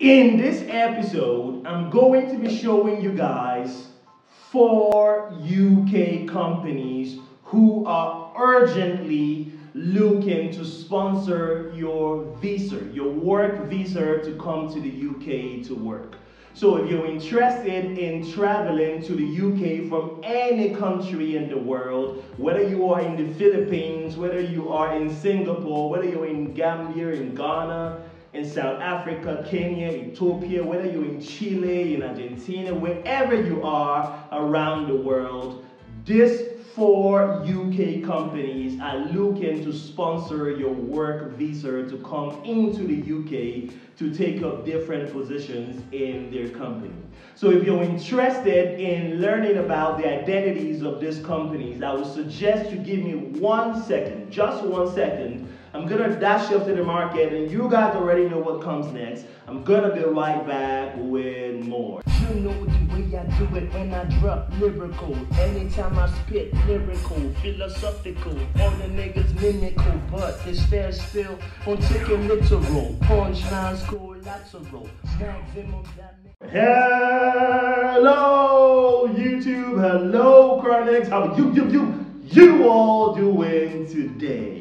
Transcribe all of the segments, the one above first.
In this episode, I'm going to be showing you guys 4 UK companies who are urgently looking to sponsor your visa, your work visa to come to the UK to work. So if you're interested in traveling to the UK from any country in the world, whether you are in the Philippines, whether you are in Singapore, whether you're in Gambia, in Ghana, in South Africa, Kenya, Ethiopia, whether you're in Chile, in Argentina, wherever you are around the world, these 4 UK companies are looking to sponsor your work visa to come into the UK to take up different positions in their company. So if you're interested in learning about the identities of these companies, I would suggest you give me 1 second, just 1 second. I'm gonna dash up to the market and you guys already know what comes next. I'm gonna be right back with more. You know the way I do it when I drop lyrical. Anytime I spit lyrical, philosophical. All the niggas mimical, but they stare still on taking literal. Punchlines collateral. Maximum damage. Hello YouTube, hello Chronicles, how you all doing today?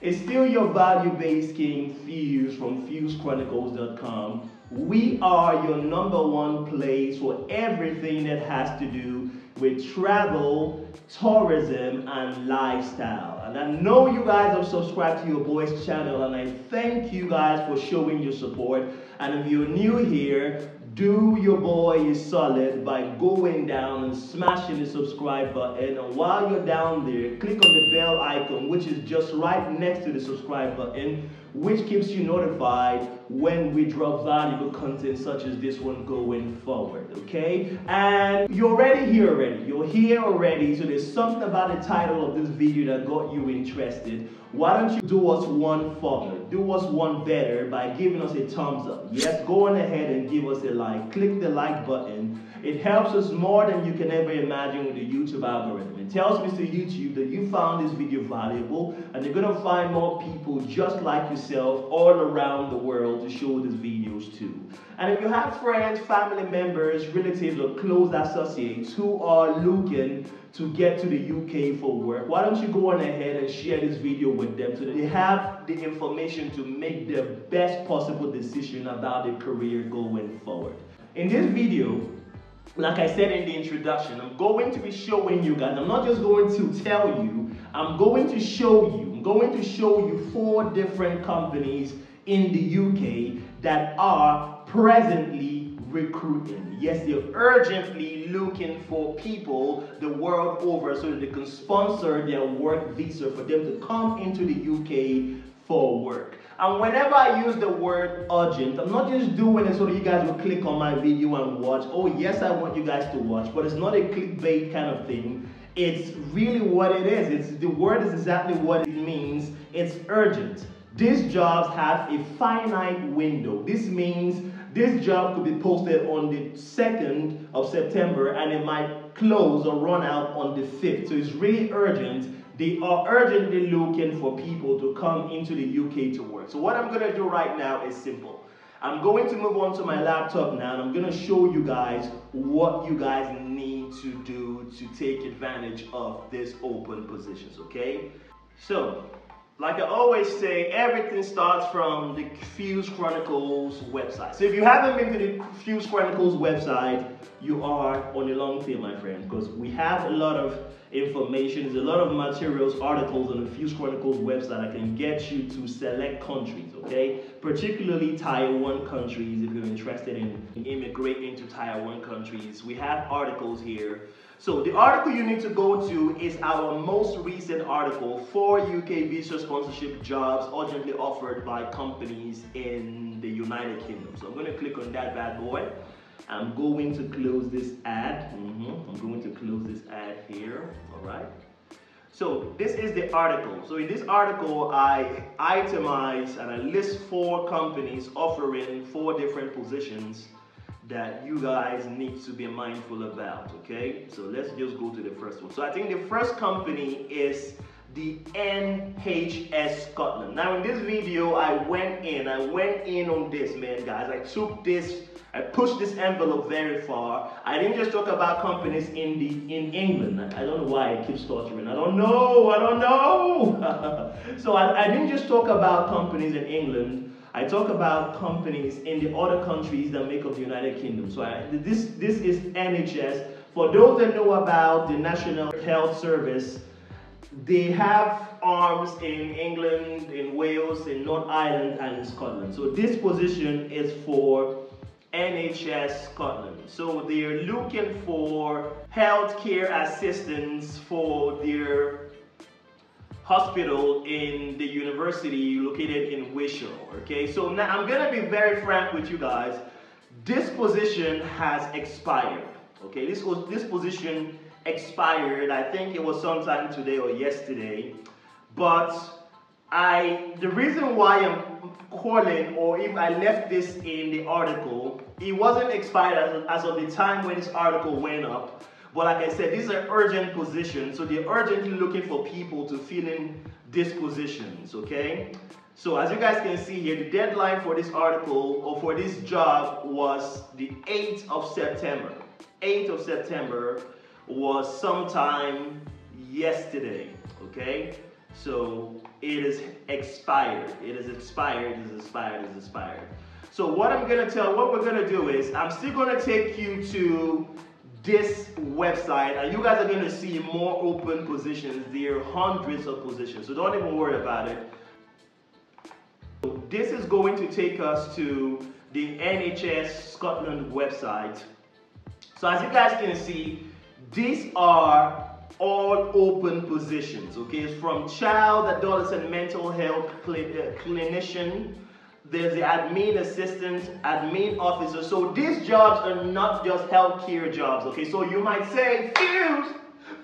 It's still your value-based king Fuse from FuseChronicles.com. We are your #1 place for everything that has to do with travel, tourism, and lifestyle. And I know you guys have subscribed to your boy's channel, and I thank you guys for showing your support. And if you're new here, do your boy a solid by going down and smashing the subscribe button. And while you're down there, click on the bell icon, which is just right next to the subscribe button, which keeps you notified when we drop valuable content such as this one going forward, okay? And you're already here already. You're here already, so there's something about the title of this video that got you interested. Why don't you do us one favor, do us one better by giving us a thumbs up. Yes, go on ahead and give us a like. Click the like button. It helps us more than you can ever imagine with the YouTube algorithm. It tells Mr. YouTube that you found this video valuable and you're going to find more people just like yourself all around the world to show these videos to. And if you have friends, family members, relatives, or close associates who are looking to get to the UK for work, why don't you go on ahead and share this video with them so that they have the information to make the best possible decision about their career going forward. In this video, like I said in the introduction, I'm going to be showing you guys, I'm not just going to tell you, I'm going to show you 4 different companies in the UK that are presently recruiting. Yes, they're urgently looking for people the world over so that they can sponsor their work visa for them to come into the UK for work. And whenever I use the word urgent, I'm not just doing it so that you guys will click on my video and watch. Oh yes, I want you guys to watch, but it's not a clickbait kind of thing. It's really what it is. The word is exactly what it means. It's urgent. These jobs have a finite window. This means this job could be posted on the 2nd of September and it might close or run out on the 5th. So it's really urgent. They are urgently looking for people to come into the UK to work. So what I'm going to do right now is simple. I'm going to move on to my laptop now and I'm going to show you guys what you guys need to do to take advantage of these open positions, okay? So, like I always say, everything starts from the Fuse Chronicles website. So if you haven't been to the Fuse Chronicles website, you are on a long tail, my friend, because we have a lot of information, there's a lot of materials, articles on the Fuse Chronicles website that can get you to select countries, okay? Particularly Tier 1 countries, if you're interested in immigrating to Tier 1 countries. We have articles here. So the article you need to go to is our most recent article, 4 UK visa sponsorship jobs urgently offered by companies in the United Kingdom. So I'm going to click on that bad boy. I'm going to close this ad. I'm going to close this ad here. All right. So this is the article. So in this article, I itemize and I list 4 companies offering 4 different positions that you guys need to be mindful about, okay? So let's just go to the first one. So I think the first company is the Nhs Scotland. Now in this video, I went in on this, man, guys. I pushed this envelope very far. I didn't just talk about companies in England. I don't know why it keeps stuttering. I don't know. So I didn't just talk about companies in England. I talk about companies in the other countries that make up the United Kingdom. So this is NHS. For those that know about the National Health Service, they have arms in England, in Wales, in North Ireland, and in Scotland. So this position is for Nhs Scotland. So they're looking for healthcare assistants for their hospital in the university located in Wishaw. Okay, so now I'm gonna be very frank with you guys. This position has expired. Okay, this position expired. I think it was sometime today or yesterday. But the reason why I'm calling, or if I left this in the article, it wasn't expired as of the time when this article went up. But like I said, this is an urgent position, so they're urgently looking for people to fill in these positions, okay? So as you guys can see here, the deadline for this article, or for this job, was the 8th of September. 8th of September was sometime yesterday, okay? So it is expired. It is expired. It is expired. It is expired. So what we're gonna do is, I'm still gonna take you to this website, and you guys are gonna see more open positions. There are hundreds of positions, so don't even worry about it. So this is going to take us to the Nhs Scotland website. So as you guys can see, these are all open positions, okay? It's from child, adolescent, mental health clinician. There's the admin assistant, admin officer. So these jobs are not just healthcare jobs, okay? So you might say,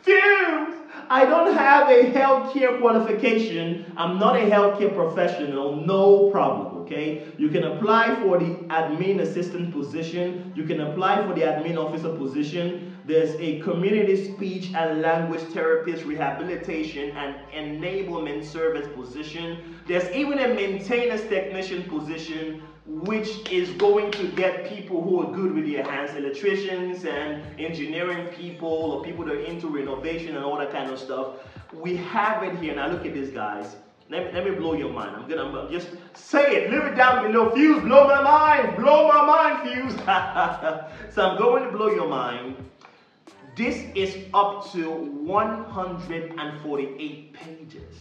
Fuse, I don't have a healthcare qualification. I'm not a healthcare professional. No problem, okay? You can apply for the admin assistant position. You can apply for the admin officer position. There's a community speech and language therapist rehabilitation and enablement service position. There's even a maintenance technician position, which is going to get people who are good with their hands, electricians and engineering people, or people that are into renovation and all that kind of stuff. We have it here. Now look at this, guys. Let me blow your mind. I'm gonna just say it. Leave it down below. Fuse, blow my mind. Blow my mind, Fuse. So I'm going to blow your mind. This is up to 148 pages.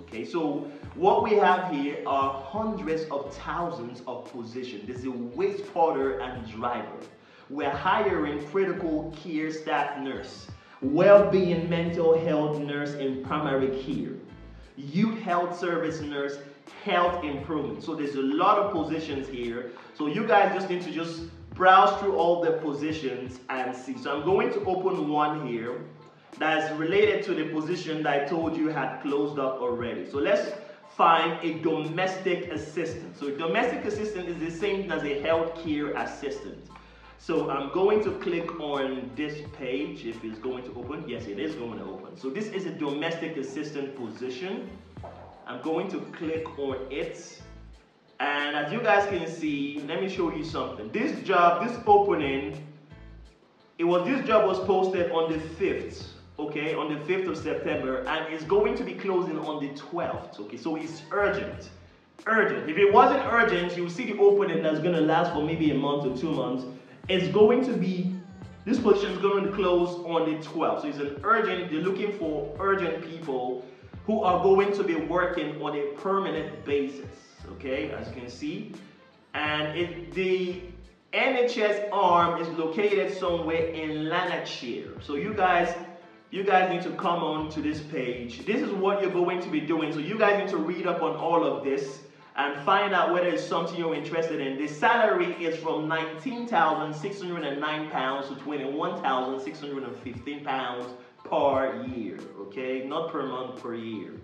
Okay, so what we have here are hundreds of thousands of positions. There's a waste porter and driver. We're hiring critical care staff nurse, well-being mental health nurse in primary care, youth health service nurse, health improvement. So there's a lot of positions here. So you guys just need to just browse through all the positions and see. So I'm going to open one here that's related to the position that I told you had closed up already. So let's find a domestic assistant. So a domestic assistant is the same as a healthcare assistant. So I'm going to click on this page if it's going to open. Yes, it is going to open. So this is a domestic assistant position. I'm going to click on it. And as you guys can see, let me show you something. This job, this opening, this job was posted on the 5th, okay, on the 5th of September, and it's going to be closing on the 12th, okay, so it's urgent, urgent. If it wasn't urgent, you see the opening that's going to last for maybe a month or 2 months. It's going to be, this position is going to close on the 12th, so it's an urgent, they're looking for urgent people who are going to be working on a permanent basis. Okay, as you can see, and the NHS arm is located somewhere in Lanarkshire. So you guys need to come on to this page. This is what you're going to be doing. So you guys need to read up on all of this and find out whether it's something you're interested in. The salary is from £19,609 to £21,615 per year. Okay, not per month, per year.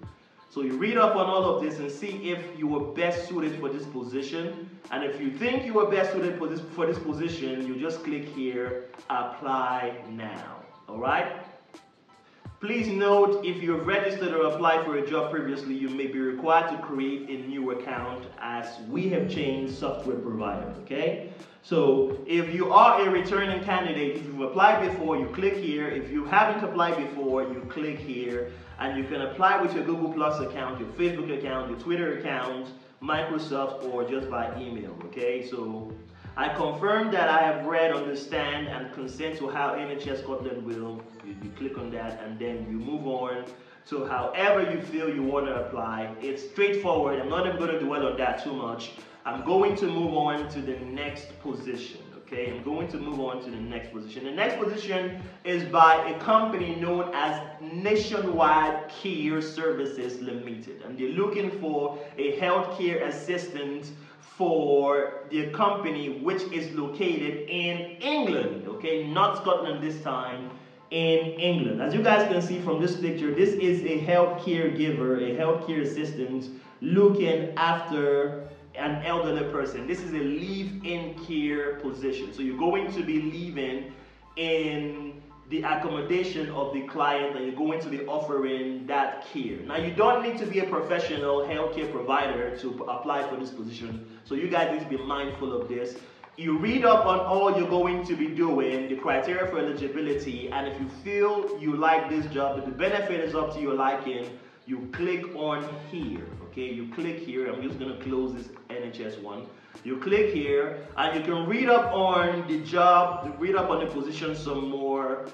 So you read up on all of this and see if you were best suited for this position. And if you think you were best suited for this position, you just click here, apply now. All right? Please note, if you've registered or applied for a job previously, you may be required to create a new account as we have changed software provider, okay? So if you are a returning candidate, if you've applied before, you click here. If you haven't applied before, you click here, and you can apply with your Google Plus account, your Facebook account, your Twitter account, Microsoft, or just by email, okay? So I confirm that I have read, understand, and consent to how Nhs Scotland will. You click on that, and then you move on to however you feel you want to apply. It's straightforward. I'm not even going to dwell on that too much. I'm going to move on to the next position, okay? I'm going to move on to the next position. The next position is by a company known as Nationwide Care Services Limited, and they're looking for a healthcare assistant for the company, which is located in England, okay? Not Scotland this time, in England. As you guys can see from this picture, this is a healthcare giver, a healthcare assistant looking after an elderly person. This is a live-in care position. So you're going to be living in the accommodation of the client, and you're going to be offering that care. Now, you don't need to be a professional healthcare provider to apply for this position, so you guys need to be mindful of this. You read up on all you're going to be doing, the criteria for eligibility, and if you feel you like this job, if the benefit is up to your liking, you click on here, okay? You click here. I'm just going to close this Nhs one. You click here, and you can read up on the job, read up on the position some more,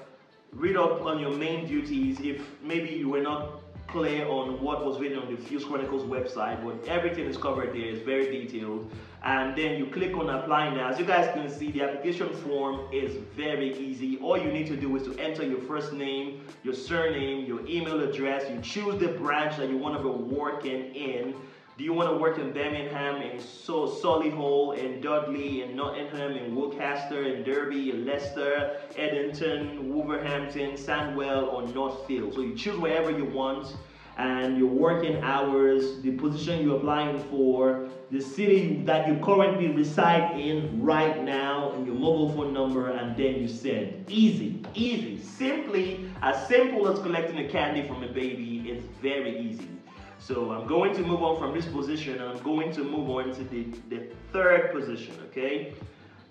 read up on your main duties if maybe you were not clear on what was written on the Fuse Chronicles website, but everything is covered there. It's very detailed. And then you click on apply now. As you guys can see, the application form is very easy. All you need to do is to enter your first name, your surname, your email address. You choose the branch that you want to be working in. Do you want to work in Birmingham, in Solihull, in Dudley, in Nottingham, in Worcester, in Derby, in Leicester, Eddington, Wolverhampton, Sandwell, or Northfield? So you choose wherever you want, and your working hours, the position you're applying for, the city that you currently reside in right now, and your mobile phone number, and then you send. Easy, easy. Simply, as simple as collecting a candy from a baby. It's very easy. So I'm going to move on from this position, and I'm going to move on to the third position, okay?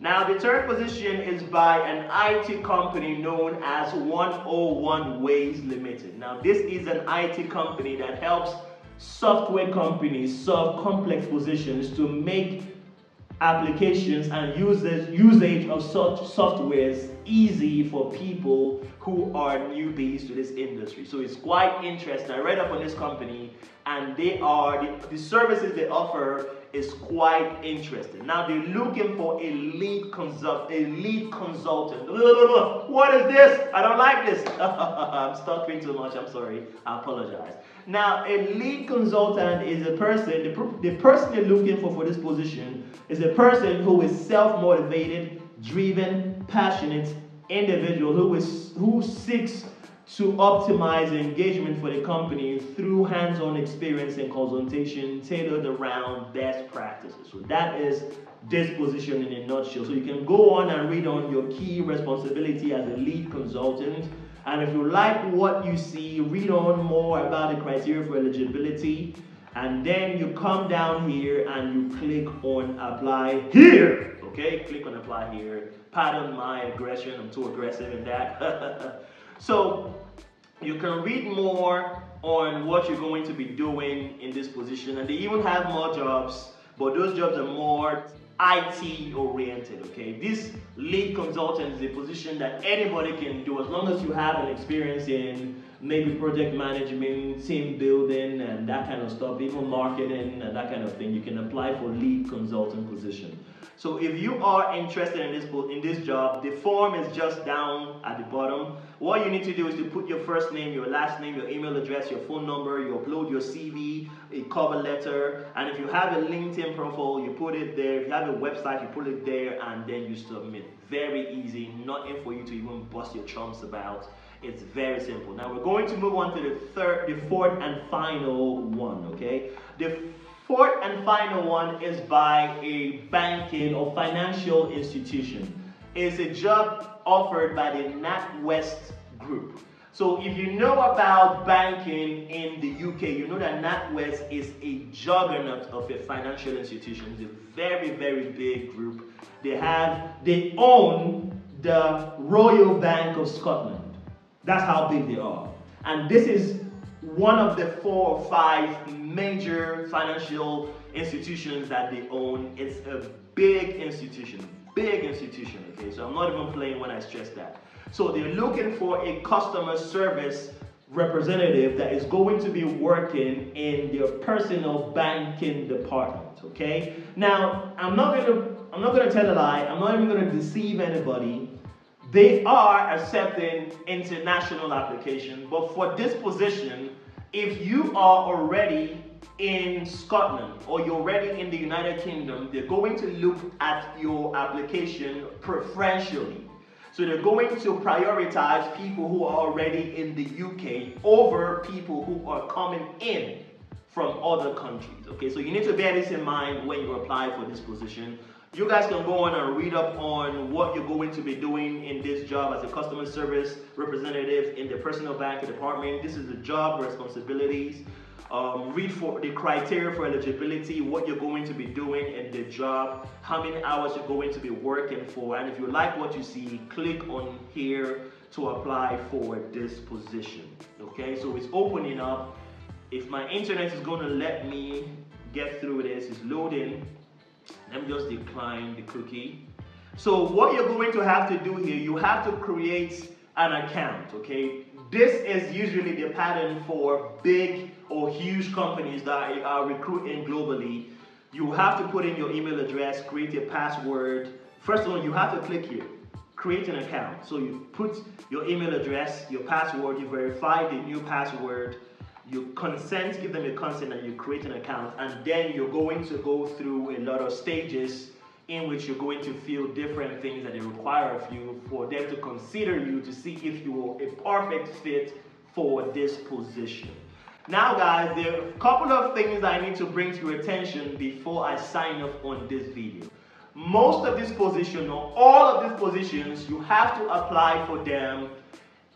Now, the third position is by an IT company known as 101 Ways Limited. Now, this is an IT company that helps software companies solve complex positions to make applications and usage of such softwares easy for people who are newbies to this industry. So it's quite interesting. I read up on this company, and the services they offer is quite interesting. Now they're looking for a lead consultant. What is this? I don't like this. I'm stuttering too much. I'm sorry. I apologize. Now, a lead consultant is a person, the person you're looking for this position is a person who is self-motivated, driven, passionate individual who seeks to optimize engagement for the company through hands-on experience and consultation tailored around best practices. So that is this position in a nutshell. So you can go on and read on your key responsibility as a lead consultant. And if you like what you see, read on more about the criteria for eligibility. And then you come down here and you click on apply here. Okay, click on apply here. Pardon my aggression, I'm too aggressive in that. So you can read more on what you're going to be doing in this position, and they even have more jobs, but those jobs are more IT oriented, okay? This lead consultant is a position that anybody can do as long as you have an experience in maybe project management, team building, and that kind of stuff, even marketing and that kind of thing. You can apply for lead consultant position. So if you are interested in this job, the form is just down at the bottom. What you need to do is to put your first name, your last name, your email address, your phone number, you upload your CV, a cover letter, and if you have a LinkedIn profile, you put it there. If you have a website, you put it there, and then you submit. Very easy, nothing for you to even bust your chumps about. It's very simple. Now we're going to move on to the fourth and final one, okay? The fourth and final one is by a banking or financial institution. It's a job offered by the Natwest group. So if you know about banking in the UK, you know that Natwest is a juggernaut of a financial institution. It's a very, very big group. They own the Royal Bank of Scotland. That's how big they are. And this is one of the 4 or 5 major financial institutions that they own. It's a big institution, okay? So I'm not even playing when I stress that. So they're looking for a customer service representative that is going to be working in their personal banking department, okay? Now, I'm not gonna tell a lie. I'm not even gonna deceive anybody. They are accepting international applications, but for this position, if you are already in Scotland or you're already in the United Kingdom, they're going to look at your application preferentially. So they're going to prioritize people who are already in the UK over people who are coming in from other countries. Okay, so you need to bear this in mind when you apply for this position. You guys can go on and read up on what you're going to be doing in this job as a customer service representative in the personal banking department. This is the job responsibilities. Read for the criteria for eligibility, what you're going to be doing in the job, how many hours you're going to be working for, and if you like what you see, click on here to apply for this position. Okay, so it's opening up. If my internet is going to let me get through this, it's loading. Let me just decline the cookie. So what you're going to have to do here, you have to create an account, okay? This is usually the pattern for big or huge companies that are recruiting globally. You have to put in your email address, create a password. First of all, you have to click here, create an account. So you put your email address, your password, you verify the new password, you consent, give them a consent, and you create an account. And then you're going to go through a lot of stages in which you're going to fill different things that they require of you for them to consider you to see if you're a perfect fit for this position. Now guys, there are a couple of things I need to bring to your attention before I sign off on this video. Most of these positions, or all of these positions, you have to apply for them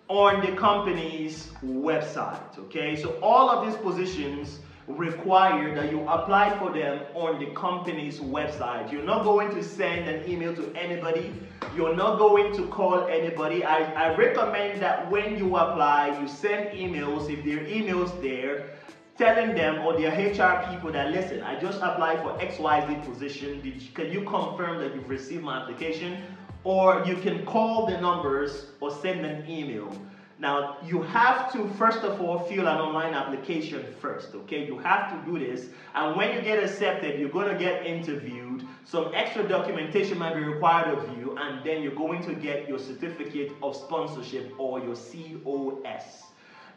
on the company's website, okay? So all of these positions require that you apply for them on the company's website. You're not going to send an email to anybody. You're not going to call anybody. I recommend that when you apply, you send emails, if there are emails there, telling them or their HR people that, listen, I just applied for XYZ position. Can you confirm that you've received my application? Or you can call the numbers or send an email. Now, you have to, first of all, fill an online application first, okay? You have to do this. And when you get accepted, you're going to get interviewed. Some extra documentation might be required of you. And then you're going to get your certificate of sponsorship or your COS.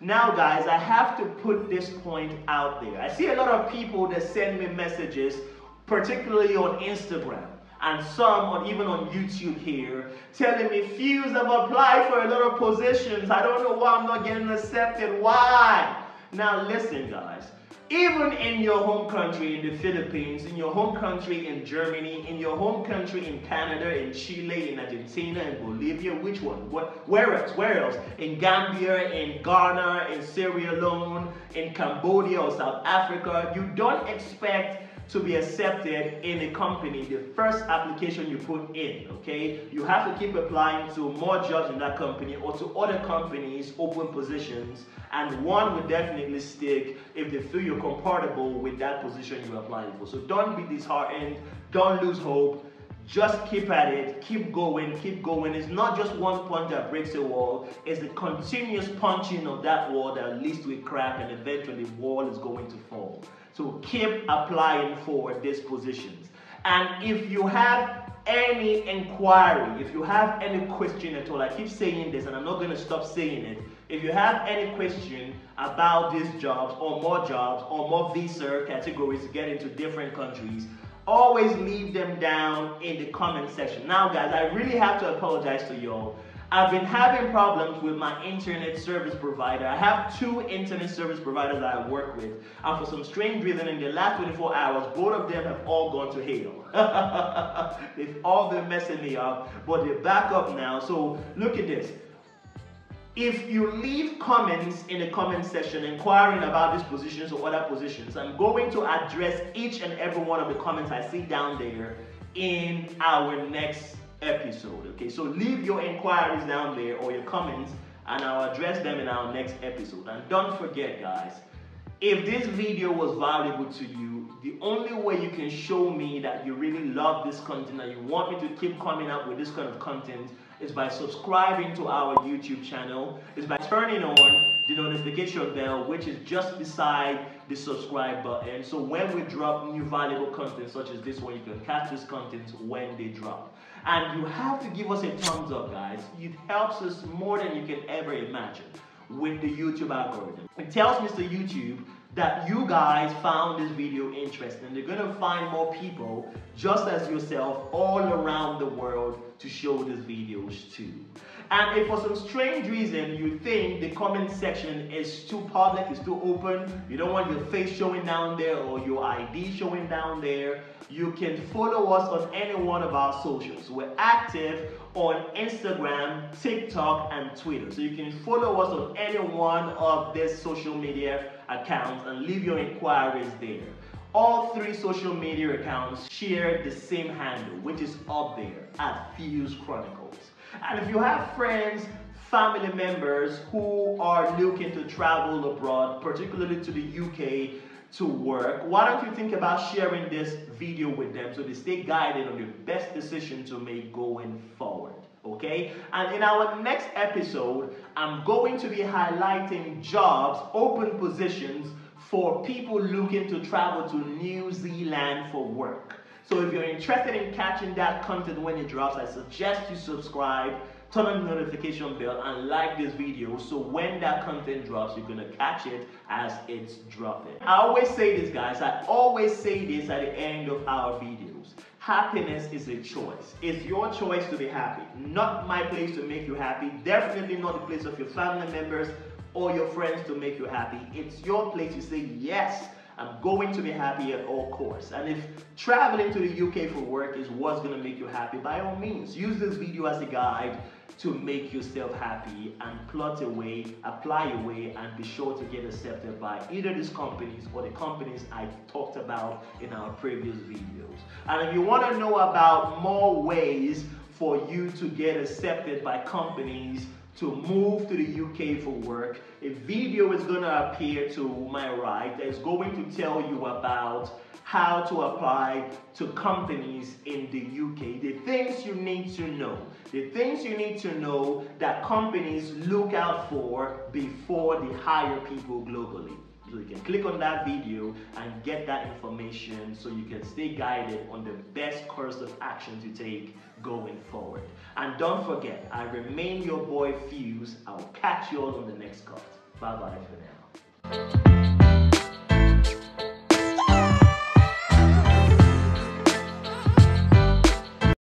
Now, guys, I have to put this point out there. I see a lot of people that send me messages, particularly on Instagram. And some even on YouTube here, telling me, Fuse, I've applied for a lot of positions. I don't know why I'm not getting accepted. Why? Now listen, guys. Even in your home country in the Philippines, in your home country in Germany, in your home country in Canada, in Chile, in Argentina, in Bolivia, which one? Where else? Where else? In Gambia, in Ghana, in Sierra Leone, in Cambodia or South Africa, you don't expect to be accepted in a company the first application you put in, okay? You have to keep applying to more jobs in that company or to other companies' open positions, and one will definitely stick if they feel you're compatible with that position you're applying for. So don't be disheartened, don't lose hope, just keep at it, keep going, keep going. It's not just one punch that breaks a wall, it's the continuous punching of that wall that leads to a crack, and eventually the wall is going to fall. So keep applying for these positions. And if you have any inquiry, if you have any question at all, I keep saying this and I'm not going to stop saying it. If you have any question about these jobs or more visa categories to get into different countries, always leave them down in the comment section. Now guys, I really have to apologize to y'all. I've been having problems with my internet service provider. I have 2 internet service providers that I work with. And for some strange reason, in the last 24 hours, both of them have all gone to hell. They've all been messing me up, but they're back up now. So look at this. if you leave comments in the comment section inquiring about these positions or other positions, I'm going to address each and every one of the comments I see down there in our next episode. Okay, so leave your inquiries down there or your comments, and I'll address them in our next episode. And don't forget, guys, if this video was valuable to you, the only way you can show me that you really love this content and you want me to keep coming up with this kind of content is by subscribing to our YouTube channel, is by turning on the notification bell, which is just beside the subscribe button. So when we drop new valuable content such as this one, you can catch this content when they drop. And you have to give us a thumbs up, guys. It helps us more than you can ever imagine with the YouTube algorithm. It tells Mr. YouTube that you guys found this video interesting. They're gonna find more people just as yourself all around the world to show these videos to. And if for some strange reason you think the comment section is too public, it's too open, you don't want your face showing down there or your ID showing down there, you can follow us on any one of our socials. We're active on Instagram, TikTok, and Twitter. So you can follow us on any one of these social media accounts and leave your inquiries there. All 3 social media accounts share the same handle, which is up there at Nhs Chronicles. And if you have friends, family members who are looking to travel abroad, particularly to the UK, to work, why don't you think about sharing this video with them so they stay guided on the best decision to make going forward, okay? And in our next episode, I'm going to be highlighting jobs, open positions for people looking to travel to New Zealand for work. So if you're interested in catching that content when it drops, I suggest you subscribe, turn on the notification bell, and like this video so when that content drops, you're gonna catch it as it's dropping. I always say this, guys, I always say this at the end of our videos. Happiness is a choice. It's your choice to be happy. Not my place to make you happy. Definitely not the place of your family members or your friends to make you happy. It's your place to say, yes, I'm going to be happy at all costs. And if traveling to the UK for work is what's going to make you happy, by all means, use this video as a guide to make yourself happy and plot a way, apply a way, and be sure to get accepted by either these companies or the companies I talked about in our previous videos. And if you want to know about more ways for you to get accepted by companies to move to the UK for work, a video is going to appear to my right that is going to tell you about how to apply to companies in the UK. The things you need to know. The things you need to know that companies look out for before they hire people globally. So you can click on that video and get that information so you can stay guided on the best course of action to take going forward. And don't forget, I remain your boy Fuse. I'll catch you all on the next cut. Bye bye for now.